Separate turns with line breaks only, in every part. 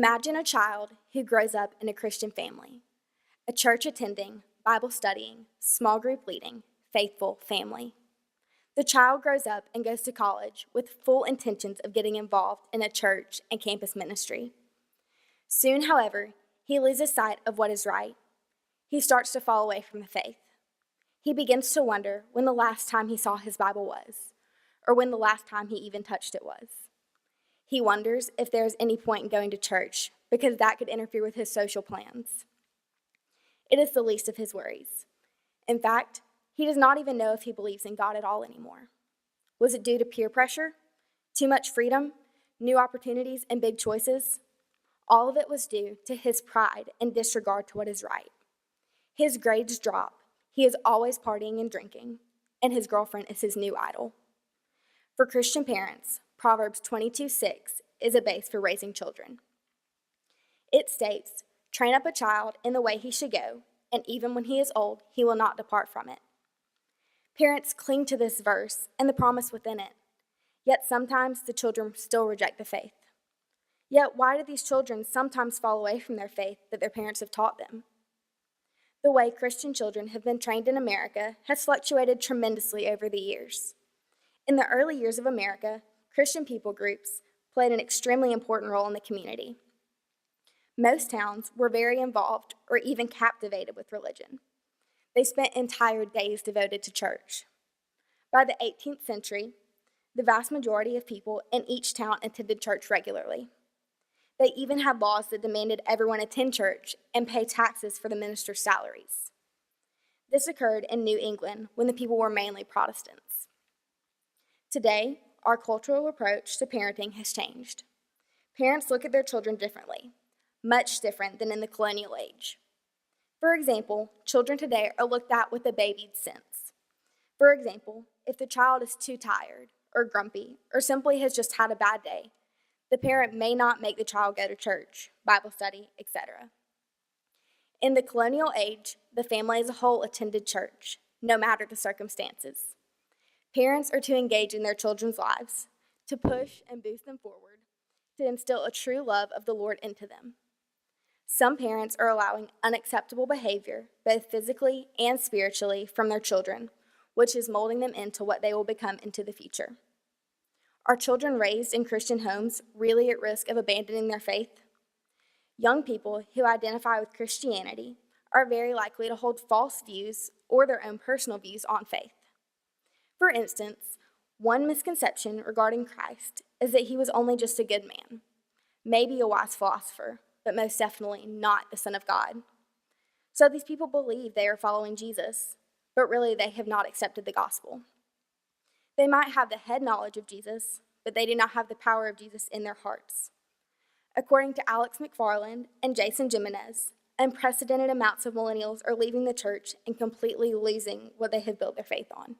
Imagine a child who grows up in a Christian family, a church attending, Bible studying, small group leading, faithful family. The child grows up and goes to college with full intentions of getting involved in a church and campus ministry. Soon, however, he loses sight of what is right. He starts to fall away from the faith. He begins to wonder when the last time he saw his Bible was, or when the last time he even touched it was. He wonders if there is any point in going to church because that could interfere with his social plans. It is the least of his worries. In fact, he does not even know if he believes in God at all anymore. Was it due to peer pressure? Too much freedom? New opportunities and big choices? All of it was due to his pride and disregard to what is right. His grades drop. He is always partying and drinking, and his girlfriend is his new idol. For Christian parents, Proverbs 22:6 is a base for raising children. It states, "Train up a child in the way he should go, and even when he is old, he will not depart from it." Parents cling to this verse and the promise within it, yet sometimes the children still reject the faith. Yet why do these children sometimes fall away from their faith that their parents have taught them? The way Christian children have been trained in America has fluctuated tremendously over the years. In the early years of America, Christian people groups played an extremely important role in the community. Most towns were very involved or even captivated with religion. They spent entire days devoted to church. By the 18th century, the vast majority of people in each town attended church regularly. They even had laws that demanded everyone attend church and pay taxes for the ministers' salaries. This occurred in New England when the people were mainly Protestants. Today, our cultural approach to parenting has changed. Parents look at their children differently, much different than in the colonial age. For example, children today are looked at with a baby's sense. For example, if the child is too tired or grumpy or simply has just had a bad day, the parent may not make the child go to church, Bible study, etc. In the colonial age, the family as a whole attended church, no matter the circumstances. Parents are to engage in their children's lives, to push and boost them forward, to instill a true love of the Lord into them. Some parents are allowing unacceptable behavior, both physically and spiritually, from their children, which is molding them into what they will become into the future. Are children raised in Christian homes really at risk of abandoning their faith? Young people who identify with Christianity are very likely to hold false views or their own personal views on faith. For instance, one misconception regarding Christ is that he was only just a good man, maybe a wise philosopher, but most definitely not the Son of God. So these people believe they are following Jesus, but really they have not accepted the gospel. They might have the head knowledge of Jesus, but they do not have the power of Jesus in their hearts. According to Alex McFarland and Jason Jimenez, unprecedented amounts of millennials are leaving the church and completely losing what they have built their faith on.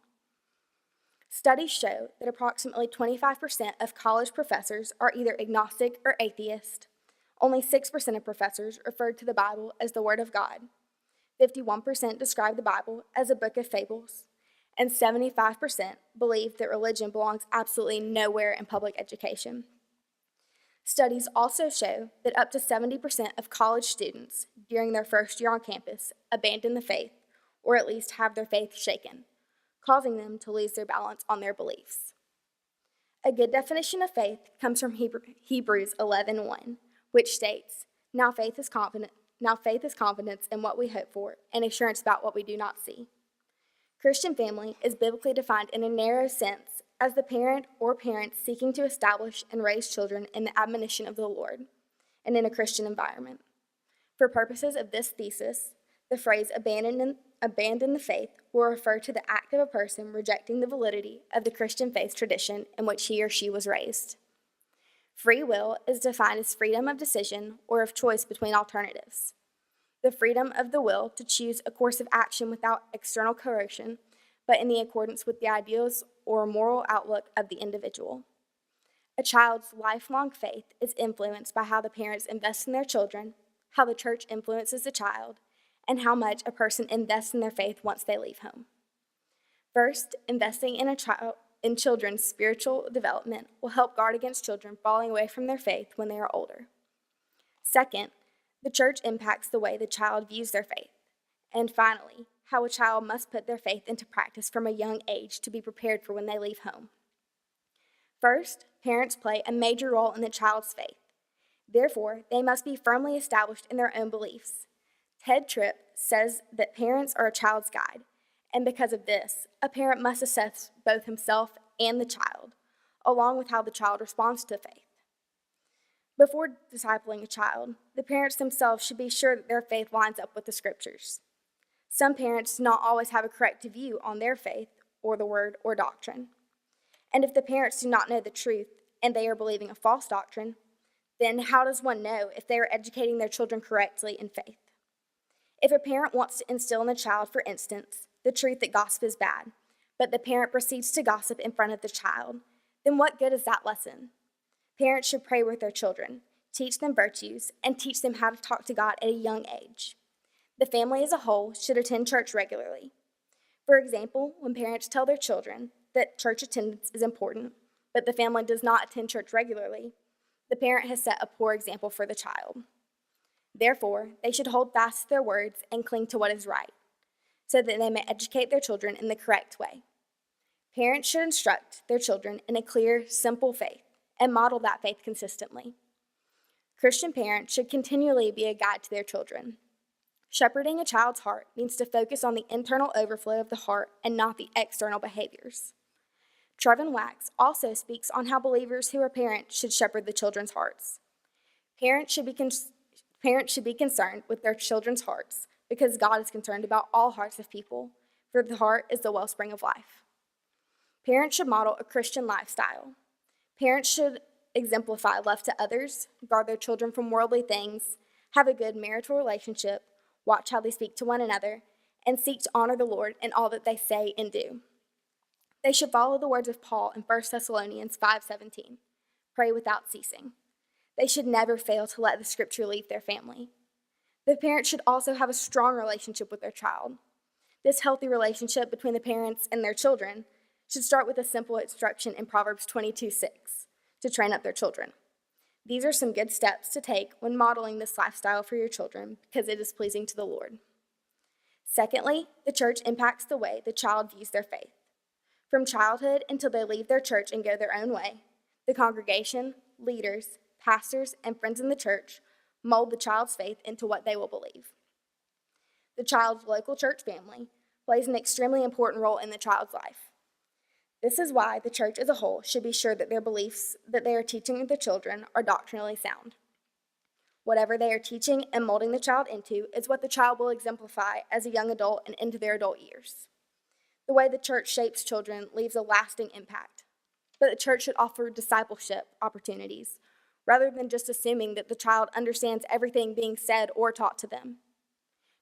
Studies show that approximately 25% of college professors are either agnostic or atheist. Only 6% of professors referred to the Bible as the Word of God. 51% describe the Bible as a book of fables. And 75% believe that religion belongs absolutely nowhere in public education. Studies also show that up to 70% of college students during their first year on campus abandon the faith, or at least have their faith shaken, causing them to lose their balance on their beliefs. A good definition of faith comes from Hebrews 11:1, which states, Now faith is confidence in what we hope for and assurance about what we do not see. Christian family is biblically defined in a narrow sense as the parent or parents seeking to establish and raise children in the admonition of the Lord and in a Christian environment. For purposes of this thesis, the phrase abandon the faith will refer to the act of a person rejecting the validity of the Christian faith tradition in which he or she was raised. Free will is defined as freedom of decision or of choice between alternatives. The freedom of the will to choose a course of action without external coercion, but in the accordance with the ideals or moral outlook of the individual. A child's lifelong faith is influenced by how the parents invest in their children, how the church influences the child, and how much a person invests in their faith once they leave home. First, investing in children's spiritual development will help guard against children falling away from their faith when they are older. Second, the church impacts the way the child views their faith. And finally, how a child must put their faith into practice from a young age to be prepared for when they leave home. First, parents play a major role in the child's faith. Therefore, they must be firmly established in their own beliefs. Ted Tripp says that parents are a child's guide, and because of this, a parent must assess both himself and the child, along with how the child responds to faith. Before discipling a child, the parents themselves should be sure that their faith lines up with the scriptures. Some parents do not always have a correct view on their faith or the word or doctrine. And if the parents do not know the truth and they are believing a false doctrine, then how does one know if they are educating their children correctly in faith? If a parent wants to instill in the child, for instance, the truth that gossip is bad, but the parent proceeds to gossip in front of the child, then what good is that lesson? Parents should pray with their children, teach them virtues, and teach them how to talk to God at a young age. The family as a whole should attend church regularly. For example, when parents tell their children that church attendance is important, but the family does not attend church regularly, the parent has set a poor example for the child. Therefore, they should hold fast to their words and cling to what is right, so that they may educate their children in the correct way. Parents should instruct their children in a clear, simple faith and model that faith consistently. Christian parents should continually be a guide to their children. Shepherding a child's heart means to focus on the internal overflow of the heart and not the external behaviors. Trevin Wax also speaks on how believers who are parents should shepherd the children's hearts. Parents should be concerned with their children's hearts because God is concerned about all hearts of people, for the heart is the wellspring of life. Parents should model a Christian lifestyle. Parents should exemplify love to others, guard their children from worldly things, have a good marital relationship, watch how they speak to one another, and seek to honor the Lord in all that they say and do. They should follow the words of Paul in 1 Thessalonians 5:17, pray without ceasing. They should never fail to let the scripture lead their family. The parents should also have a strong relationship with their child. This healthy relationship between the parents and their children should start with a simple instruction in Proverbs 22:6 to train up their children. These are some good steps to take when modeling this lifestyle for your children because it is pleasing to the Lord. Secondly, the church impacts the way the child views their faith. From childhood until they leave their church and go their own way, the congregation, leaders, pastors, and friends in the church mold the child's faith into what they will believe. The child's local church family plays an extremely important role in the child's life. This is why the church as a whole should be sure that their beliefs that they are teaching the children are doctrinally sound. Whatever they are teaching and molding the child into is what the child will exemplify as a young adult and into their adult years. The way the church shapes children leaves a lasting impact, but the church should offer discipleship opportunities rather than just assuming that the child understands everything being said or taught to them.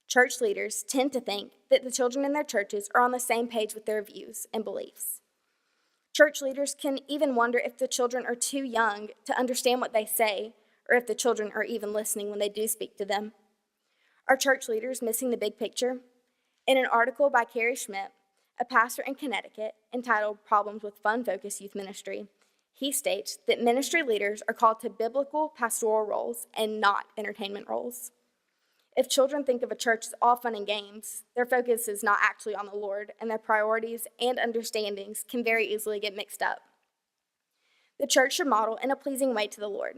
Church leaders tend to think that the children in their churches are on the same page with their views and beliefs. Church leaders can even wonder if the children are too young to understand what they say, or if the children are even listening when they do speak to them. Are church leaders missing the big picture? In an article by Carrie Schmidt, a pastor in Connecticut, entitled Problems with Fun-Focused Youth Ministry, he states that ministry leaders are called to biblical pastoral roles and not entertainment roles. If children think of a church as all fun and games, their focus is not actually on the Lord, and their priorities and understandings can very easily get mixed up. The church should model in a pleasing way to the Lord.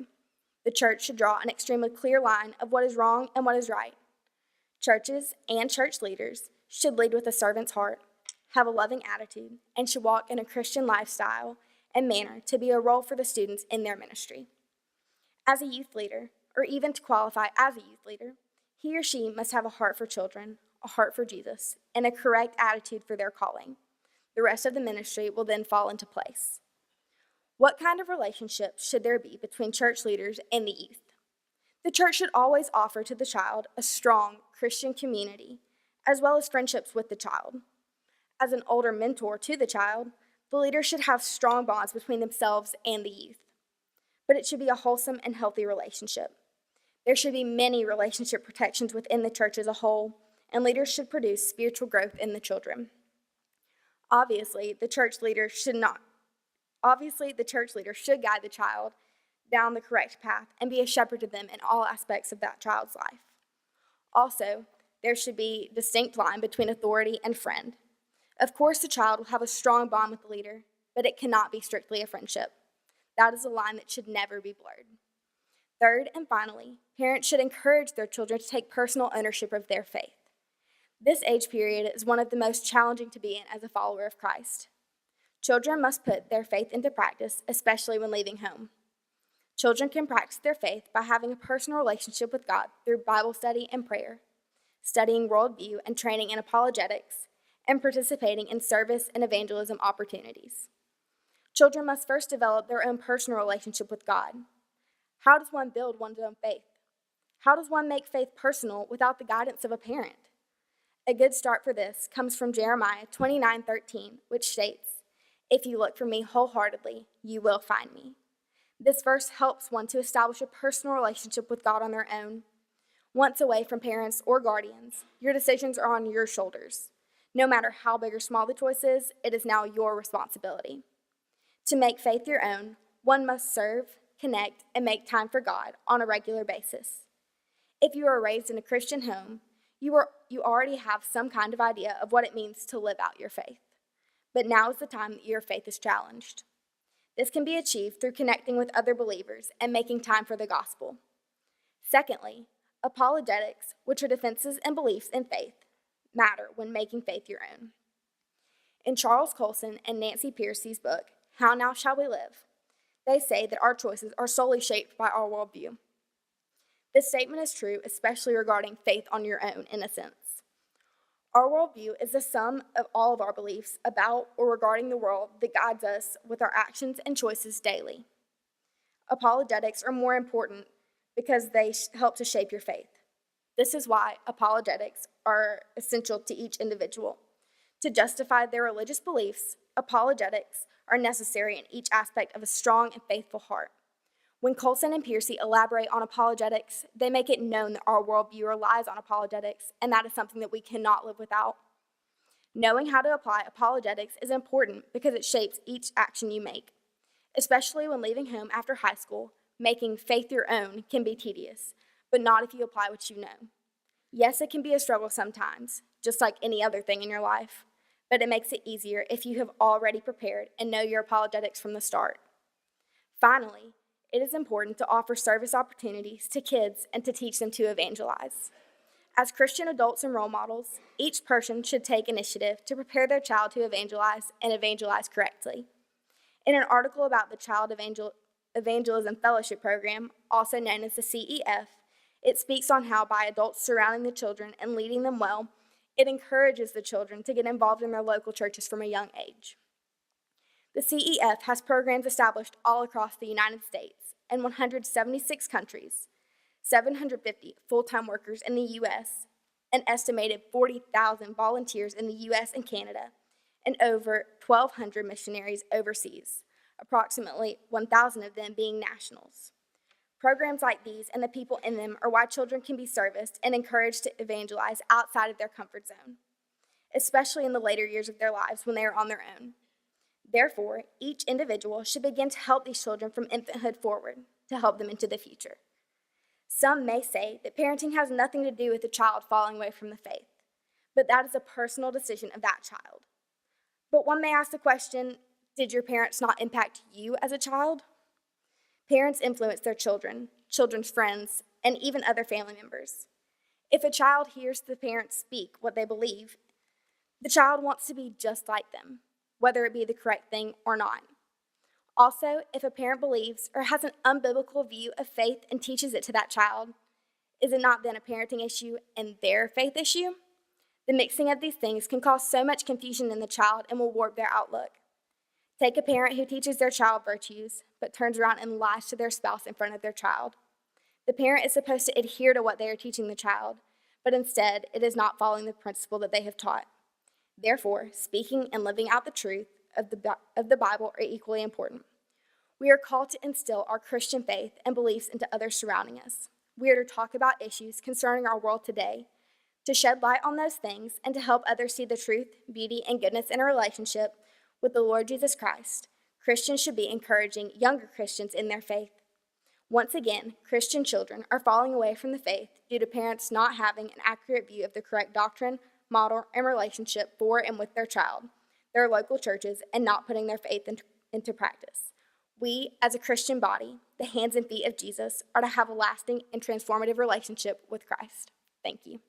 The church should draw an extremely clear line of what is wrong and what is right. Churches and church leaders should lead with a servant's heart, have a loving attitude, and should walk in a Christian lifestyle and manner to be a role for the students in their ministry. As a youth leader, or even to qualify as a youth leader, he or she must have a heart for children, a heart for Jesus, and a correct attitude for their calling. The rest of the ministry will then fall into place. What kind of relationship should there be between church leaders and the youth? The church should always offer to the child a strong Christian community, as well as friendships with the child. As an older mentor to the child, the leader should have strong bonds between themselves and the youth. But it should be a wholesome and healthy relationship. There should be many relationship protections within the church as a whole, and leaders should produce spiritual growth in the children. Obviously, the church leader should guide the child down the correct path and be a shepherd to them in all aspects of that child's life. Also, there should be a distinct line between authority and friend. Of course, the child will have a strong bond with the leader, but it cannot be strictly a friendship. That is a line that should never be blurred. Third, and finally, parents should encourage their children to take personal ownership of their faith. This age period is one of the most challenging to be in as a follower of Christ. Children must put their faith into practice, especially when leaving home. Children can practice their faith by having a personal relationship with God through Bible study and prayer, studying worldview and training in apologetics, and participating in service and evangelism opportunities. Children must first develop their own personal relationship with God. How does one build one's own faith? How does one make faith personal without the guidance of a parent? A good start for this comes from Jeremiah 29:13, which states, "If you look for me wholeheartedly, you will find me." This verse helps one to establish a personal relationship with God on their own. Once away from parents or guardians, your decisions are on your shoulders. No matter how big or small the choice is, it is now your responsibility. To make faith your own, one must serve, connect, and make time for God on a regular basis. If you are raised in a Christian home, you already have some kind of idea of what it means to live out your faith. But now is the time that your faith is challenged. This can be achieved through connecting with other believers and making time for the gospel. Secondly, apologetics, which are defenses and beliefs in faith, matter when making faith your own. In Charles Colson and Nancy Pearcey's book, How Now Shall We Live, they say that our choices are solely shaped by our worldview. This statement is true, especially regarding faith on your own, in a sense. Our worldview is the sum of all of our beliefs about or regarding the world that guides us with our actions and choices daily. Apologetics are more important because they help to shape your faith. This is why apologetics are essential to each individual. To justify their religious beliefs, apologetics are necessary in each aspect of a strong and faithful heart. When Colson and Pearcey elaborate on apologetics, they make it known that our worldview relies on apologetics, and that is something that we cannot live without. Knowing how to apply apologetics is important because it shapes each action you make. Especially when leaving home after high school, making faith your own can be tedious, but not if you apply what you know. Yes, it can be a struggle sometimes, just like any other thing in your life, but it makes it easier if you have already prepared and know your apologetics from the start. Finally, it is important to offer service opportunities to kids and to teach them to evangelize. As Christian adults and role models, each person should take initiative to prepare their child to evangelize and evangelize correctly. In an article about the Child Evangelism Fellowship Program, also known as the CEF, it speaks on how by adults surrounding the children and leading them well, it encourages the children to get involved in their local churches from a young age. The CEF has programs established all across the United States and 176 countries, 750 full-time workers in the U.S., an estimated 40,000 volunteers in the U.S. and Canada, and over 1,200 missionaries overseas, approximately 1,000 of them being nationals. Programs like these and the people in them are why children can be serviced and encouraged to evangelize outside of their comfort zone, especially in the later years of their lives when they are on their own. Therefore, each individual should begin to help these children from infanthood forward to help them into the future. Some may say that parenting has nothing to do with the child falling away from the faith, but that is a personal decision of that child. But one may ask the question, did your parents not impact you as a child? Parents influence their children, children's friends, and even other family members. If a child hears the parents speak what they believe, the child wants to be just like them, whether it be the correct thing or not. Also, if a parent believes or has an unbiblical view of faith and teaches it to that child, is it not then a parenting issue and their faith issue? The mixing of these things can cause so much confusion in the child and will warp their outlook. Take a parent who teaches their child virtues, but turns around and lies to their spouse in front of their child. The parent is supposed to adhere to what they are teaching the child, but instead it is not following the principle that they have taught. Therefore, speaking and living out the truth of the Bible are equally important. We are called to instill our Christian faith and beliefs into others surrounding us. We are to talk about issues concerning our world today, to shed light on those things, and to help others see the truth, beauty, and goodness in a relationship with the Lord Jesus Christ. Christians should be encouraging younger Christians in their faith. Once again, Christian children are falling away from the faith due to parents not having an accurate view of the correct doctrine, model, and relationship for and with their child, their local churches, and not putting their faith into practice. We, as a Christian body, the hands and feet of Jesus, are to have a lasting and transformative relationship with Christ. Thank you.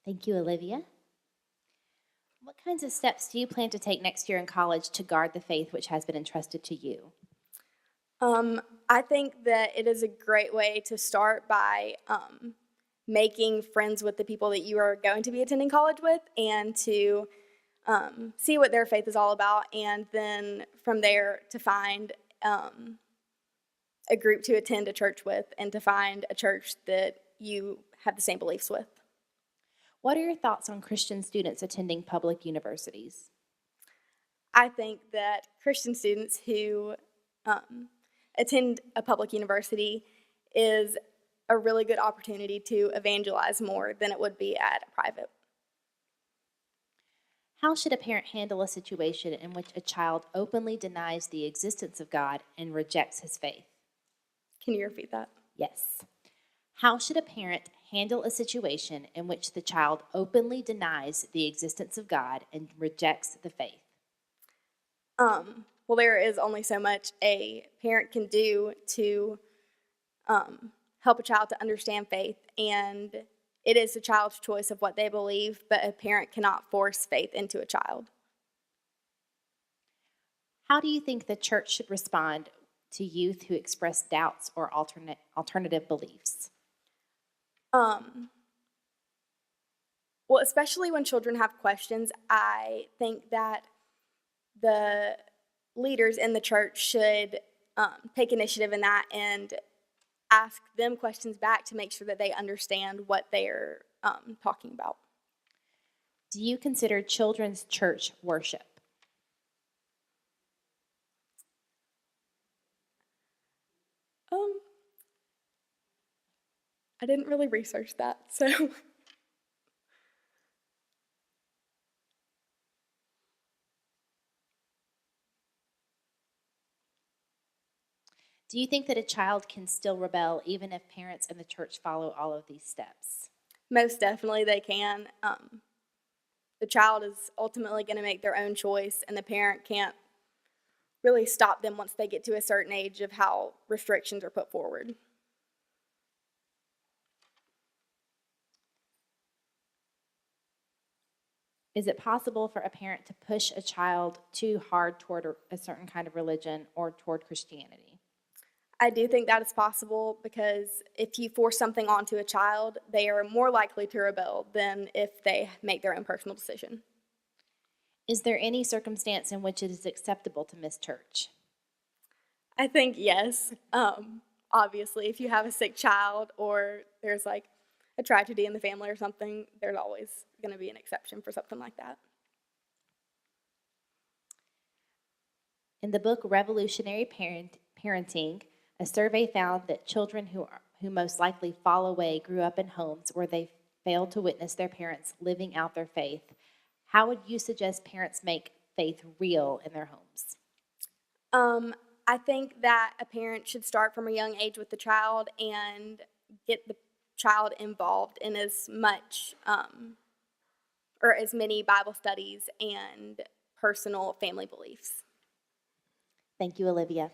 Thank you, Olivia. What kinds of steps do you plan to take next year in college to guard the faith which has been entrusted to you?
I think that it is a great way to start by making friends with the people that you are going to be attending college with, and to see what their faith is all about, and then from there to find a group to attend a church with, and to find a church that you have the same beliefs with.
What are your thoughts on Christian students attending public universities?
I think that Christian students who attend a public university is a really good opportunity to evangelize more than it would be at a private.
How should a parent handle a situation in which a child openly denies the existence of God and rejects his faith?
Can you repeat that?
Yes. How should a parent handle a situation in which the child openly denies the existence of God and rejects the faith?
Well, there is only so much a parent can do to help a child to understand faith, and it is the child's choice of what they believe, but a parent cannot force faith into a child.
How do you think the church should respond to youth who express doubts or alternative beliefs?
Well, especially when children have questions, I think that the leaders in the church should take initiative in that and ask them questions back to make sure that they understand what they're talking about.
Do you consider children's church worship?
I didn't really research that, so.
Do you think that a child can still rebel even if parents and the church follow all of these steps?
Most definitely they can. The child is ultimately going to make their own choice, and the parent can't really stop them once they get to a certain age of how restrictions are put forward.
Is it possible for a parent to push a child too hard toward a certain kind of religion or toward Christianity?
I do think that is possible, because if you force something onto a child, they are more likely to rebel than if they make their own personal decision.
Is there any circumstance in which it is acceptable to miss church?
I think yes. Obviously, if you have a sick child or there's like a tragedy in the family or something, there's always going to be an exception for something like that.
In the book Revolutionary Parenting, a survey found that children who most likely fall away grew up in homes where they failed to witness their parents living out their faith. How would you suggest parents make faith real in their homes?
I think that a parent should start from a young age with the child and get the child involved in as much or as many Bible studies and personal family beliefs.
Thank you, Olivia.